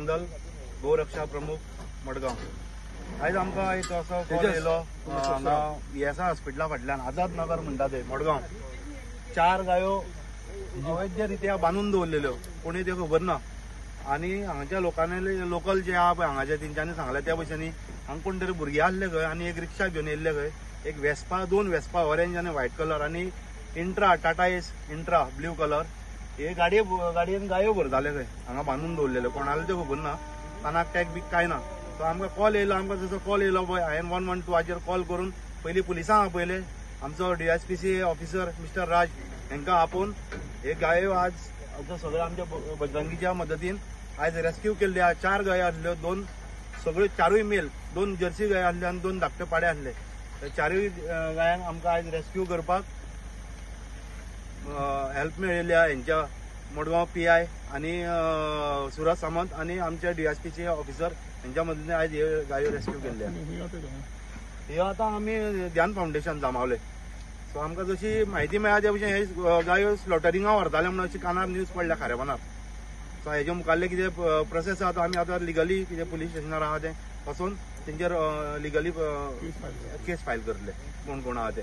मंडल गोरक्षा प्रमुख मडगांव. आयज आमकां एक असो कॉल येयलो हांगा ईएसआय हॉस्पिटला फाटल्यान आझाद नगर म्हणटा ते मडगांव 4 गायो अवैध रित्या बांदून दवरलेल्यो, कोणी त्यो खबर ना. आनी हांगाच्या लोकांनी लोकल जे आहा पळय हांगाचे तेंच्यांनी सांगले त्या भशेनी हांगा कोण तरी भुरगे आसले खंय आनी एक रिक्षा घेवन येयल्ले खंय. एक वेस्पा 2 वेस्पा ऑरेंज आनी व्हायट कलर आनी intra Tata S intra blue colour हे गाडयेन गायो भरताले खंय हांगा बांदून दवरलेले. कोणाला त्यो खबर ना, कानाक टॅग बीक काय ना. सो आमकां कॉल येयलो, आमकां जसो कॉल येयलो पळय हांवें 112 कॉल करून पयलीं पुलिसांक आपयले. आमचो डीएसपीसी ऑफिसर मिस्टर राज हांकां आपोवन हे गायो आज सगळे आमच्या बजरंगीच्या मदतीन आज रेस्क्यू केल्ले. 4 गायो आसल्यो, 2 सगळ्यो 4य मेल, 2 जर्सी गायो आसल्यो आनी 2 धाकटे पाडे आसले. त्या 4य गायांक आमकां आज रेस्क्यू करपाक हेल्प मेळिल्ली हेंच्या मडगांव PI आनी सुरज सामंत आनी आमचे डीएसपीचे ऑफिसर हेंच्या मदतीन आज हे गायो रेस्क्यू केल्ले. हे आतां आमी ध्यान फावंडेशन जामावले. सो आमकां जशी म्हायती मेळ्ळा त्या भशेन हे गायो स्लॉटरिंगाक व्हरताले म्हणून अशी कानार न्यूज पडल्या खारेपणात. सो हेजे मुखाल्ले कितें प्रोसेस आहा तो आमी आतां लिगली कितें पुलीस स्टेशनार आहा तें वचून तेंचेर लिगली केस फायल करतले कोण कोण आहा ते.